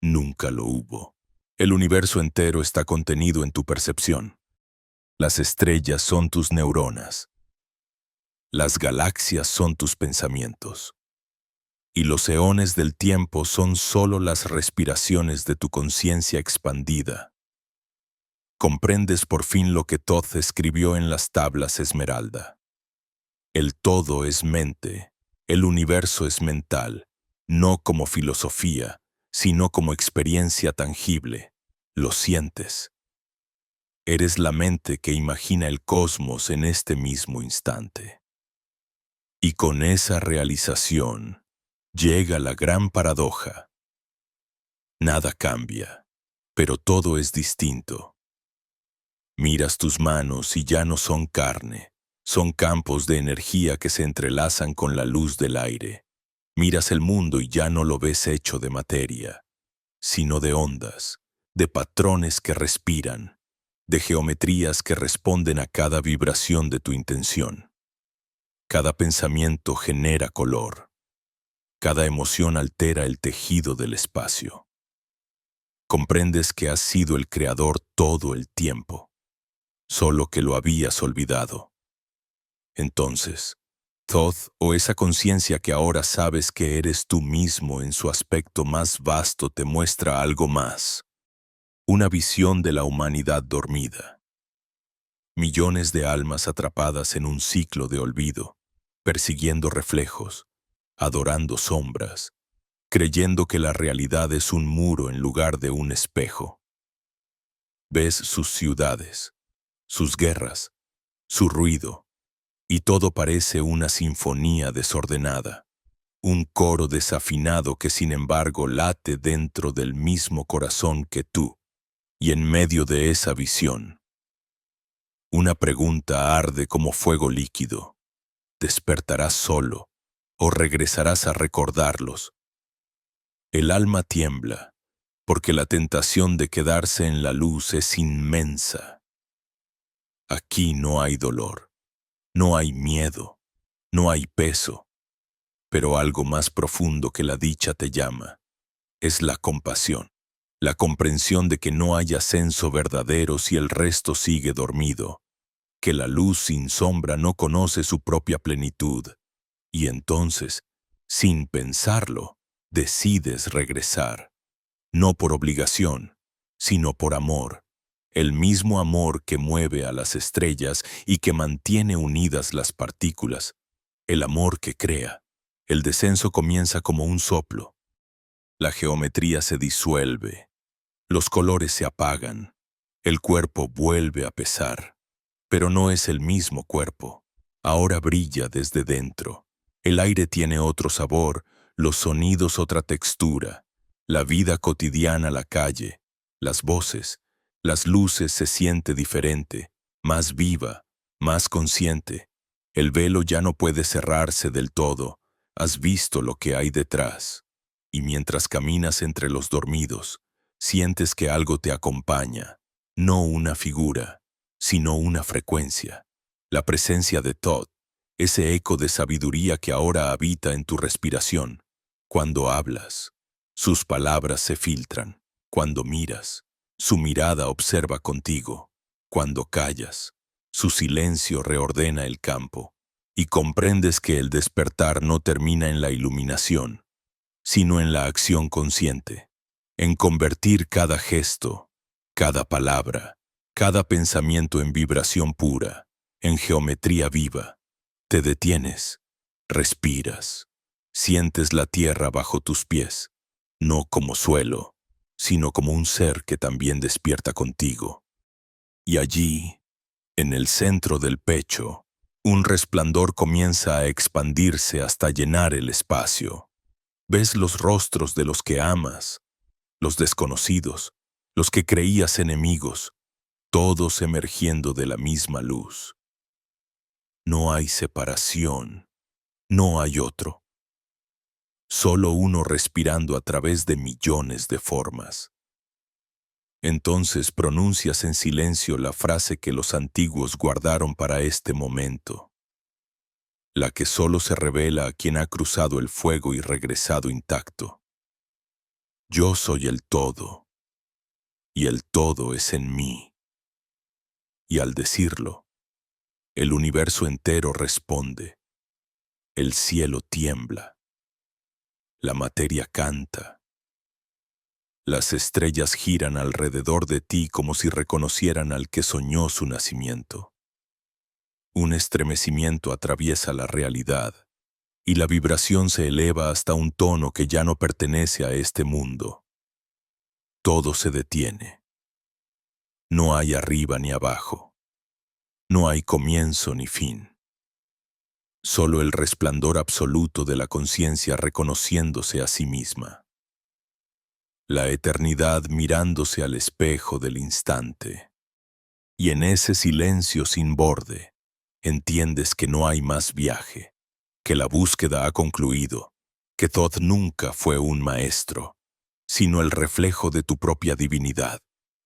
[SPEAKER 1] nunca lo hubo. El universo entero está contenido en tu percepción. Las estrellas son tus neuronas. Las galaxias son tus pensamientos. Y los eones del tiempo son solo las respiraciones de tu conciencia expandida. Comprendes por fin lo que Thoth escribió en las tablas Esmeralda. El todo es mente, el universo es mental, no como filosofía, sino como experiencia tangible. Lo sientes. Eres la mente que imagina el cosmos en este mismo instante. Y con esa realización llega la gran paradoja. Nada cambia, pero todo es distinto. Miras tus manos y ya no son carne, son campos de energía que se entrelazan con la luz del aire. Miras el mundo y ya no lo ves hecho de materia, sino de ondas, de patrones que respiran, de geometrías que responden a cada vibración de tu intención. Cada pensamiento genera color. Cada emoción altera el tejido del espacio. Comprendes que has sido el creador todo el tiempo, solo que lo habías olvidado. Entonces, Thoth, o esa conciencia que ahora sabes que eres tú mismo en su aspecto más vasto, te muestra algo más. Una visión de la humanidad dormida. Millones de almas atrapadas en un ciclo de olvido, persiguiendo reflejos, adorando sombras, creyendo que la realidad es un muro en lugar de un espejo. Ves sus ciudades, sus guerras, su ruido, y todo parece una sinfonía desordenada, un coro desafinado que sin embargo late dentro del mismo corazón que tú, y en medio de esa visión, una pregunta arde como fuego líquido. ¿Despertarás solo o regresarás a recordarlos? El alma tiembla, porque la tentación de quedarse en la luz es inmensa. Aquí no hay dolor, no hay miedo, no hay peso, pero algo más profundo que la dicha te llama. Es la compasión, la comprensión de que no hay ascenso verdadero si el resto sigue dormido, que la luz sin sombra no conoce su propia plenitud, y entonces, sin pensarlo, decides regresar, no por obligación, sino por amor, el mismo amor que mueve a las estrellas y que mantiene unidas las partículas, el amor que crea. El descenso comienza como un soplo. La geometría se disuelve, los colores se apagan, el cuerpo vuelve a pesar. Pero no es el mismo cuerpo. Ahora brilla desde dentro. El aire tiene otro sabor, los sonidos otra textura, la vida cotidiana, la calle, las voces, las luces se siente diferente, más viva, más consciente. El velo ya no puede cerrarse del todo, has visto lo que hay detrás. Y mientras caminas entre los dormidos, sientes que algo te acompaña, no una figura, sino una frecuencia, la presencia de Thoth, ese eco de sabiduría que ahora habita en tu respiración. Cuando hablas, sus palabras se filtran. Cuando miras, su mirada observa contigo. Cuando callas, su silencio reordena el campo. Y comprendes que el despertar no termina en la iluminación, sino en la acción consciente, en convertir cada gesto, cada palabra, cada pensamiento en vibración pura, en geometría viva. Te detienes, respiras, sientes la tierra bajo tus pies, no como suelo, sino como un ser que también despierta contigo. Y allí, en el centro del pecho, un resplandor comienza a expandirse hasta llenar el espacio. Ves los rostros de los que amas, los desconocidos, los que creías enemigos, todos emergiendo de la misma luz. No hay separación, no hay otro. Solo uno respirando a través de millones de formas. Entonces pronuncias en silencio la frase que los antiguos guardaron para este momento, la que solo se revela a quien ha cruzado el fuego y regresado intacto. Yo soy el todo, y el todo es en mí. Y al decirlo, el universo entero responde, el cielo tiembla, la materia canta. Las estrellas giran alrededor de ti como si reconocieran al que soñó su nacimiento. Un estremecimiento atraviesa la realidad, y la vibración se eleva hasta un tono que ya no pertenece a este mundo. Todo se detiene. No hay arriba ni abajo. No hay comienzo ni fin. Solo el resplandor absoluto de la conciencia reconociéndose a sí misma. La eternidad mirándose al espejo del instante. Y en ese silencio sin borde, entiendes que no hay más viaje, que la búsqueda ha concluido, que Thoth nunca fue un maestro, sino el reflejo de tu propia divinidad,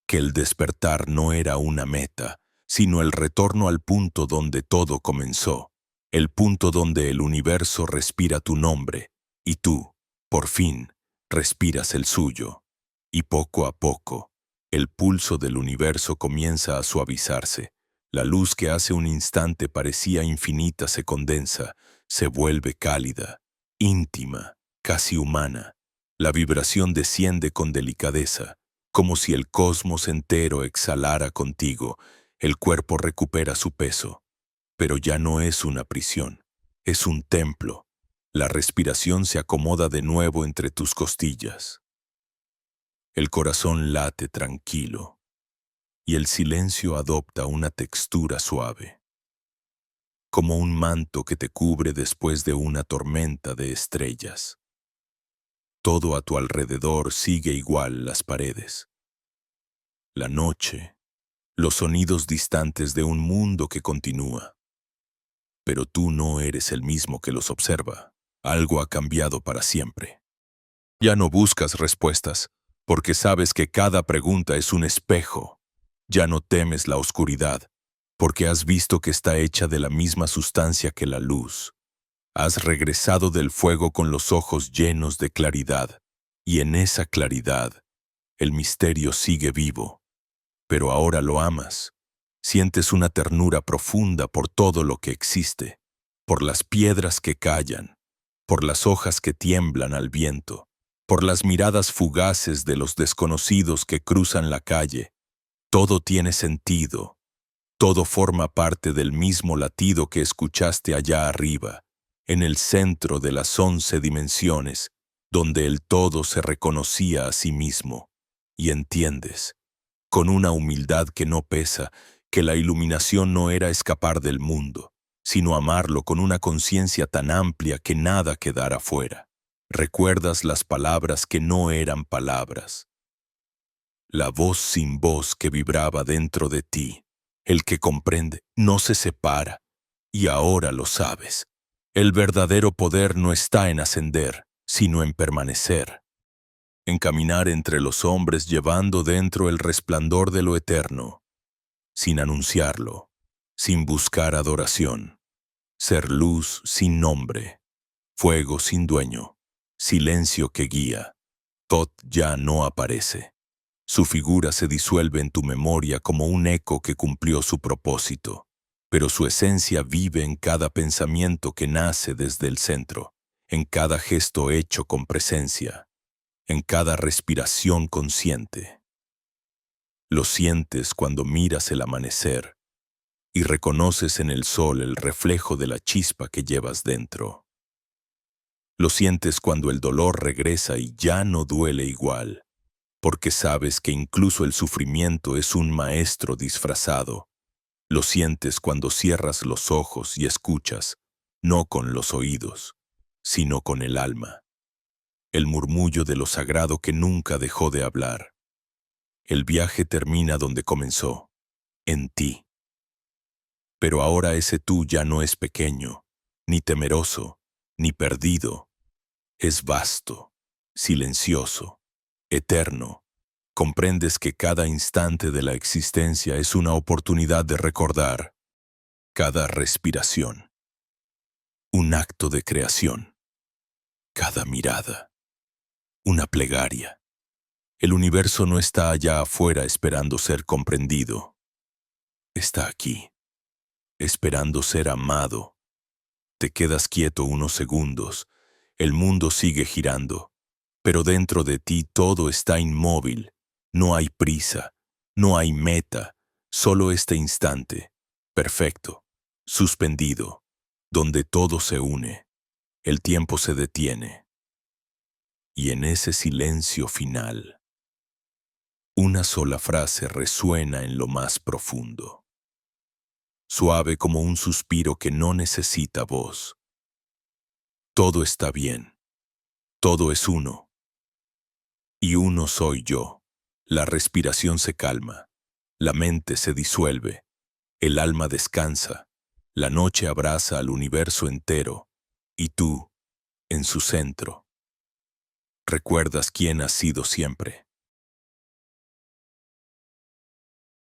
[SPEAKER 1] que el despertar no era una meta, sino el retorno al punto donde todo comenzó, el punto donde el universo respira tu nombre, y tú, por fin, respiras el suyo, y poco a poco, el pulso del universo comienza a suavizarse. La luz que hace un instante parecía infinita se condensa, se vuelve cálida, íntima, casi humana. La vibración desciende con delicadeza, como si el cosmos entero exhalara contigo. El cuerpo recupera su peso, pero ya no es una prisión, es un templo. La respiración se acomoda de nuevo entre tus costillas. El corazón late tranquilo, y el silencio adopta una textura suave, como un manto que te cubre después de una tormenta de estrellas. Todo a tu alrededor sigue igual las paredes. La noche, los sonidos distantes de un mundo que continúa. Pero tú no eres el mismo que los observa. Algo ha cambiado para siempre. Ya no buscas respuestas, porque sabes que cada pregunta es un espejo. Ya no temes la oscuridad, porque has visto que está hecha de la misma sustancia que la luz. Has regresado del fuego con los ojos llenos de claridad, y en esa claridad, el misterio sigue vivo. Pero ahora lo amas. Sientes una ternura profunda por todo lo que existe, por las piedras que callan, por las hojas que tiemblan al viento, por las miradas fugaces de los desconocidos que cruzan la calle. Todo tiene sentido. Todo forma parte del mismo latido que escuchaste allá arriba, en el centro de las 11 dimensiones, donde el todo se reconocía a sí mismo. Y entiendes, con una humildad que no pesa, que la iluminación no era escapar del mundo, sino amarlo con una conciencia tan amplia que nada quedara fuera. Recuerdas las palabras que no eran palabras. La voz sin voz que vibraba dentro de ti. El que comprende no se separa, y ahora lo sabes. El verdadero poder no está en ascender, sino en permanecer. En caminar entre los hombres llevando dentro el resplandor de lo eterno, sin anunciarlo, sin buscar adoración. Ser luz sin nombre, fuego sin dueño, silencio que guía. Thoth ya no aparece. Su figura se disuelve en tu memoria como un eco que cumplió su propósito, pero su esencia vive en cada pensamiento que nace desde el centro, en cada gesto hecho con presencia, en cada respiración consciente. Lo sientes cuando miras el amanecer y reconoces en el sol el reflejo de la chispa que llevas dentro. Lo sientes cuando el dolor regresa y ya no duele igual, porque sabes que incluso el sufrimiento es un maestro disfrazado. Lo sientes cuando cierras los ojos y escuchas, no con los oídos, sino con el alma. el murmullo de lo sagrado que nunca dejó de hablar. El viaje termina donde comenzó, en ti. Pero ahora ese tú ya no es pequeño, ni temeroso, ni perdido. Es vasto, silencioso, eterno. Comprendes que cada instante de la existencia es una oportunidad de recordar, cada respiración, un acto de creación, cada mirada, una plegaria. El universo no está allá afuera esperando ser comprendido. Está aquí, esperando ser amado. Te quedas quieto unos segundos, el mundo sigue girando, pero dentro de ti todo está inmóvil. No hay prisa, no hay meta, solo este instante, perfecto, suspendido, donde todo se une, el tiempo se detiene. Y en ese silencio final, una sola frase resuena en lo más profundo, suave como un suspiro que no necesita voz. Todo está bien, todo es uno, y uno soy yo. La respiración se calma, la mente se disuelve, el alma descansa, la noche abraza al universo entero, y tú, en su centro, recuerdas quién has sido siempre.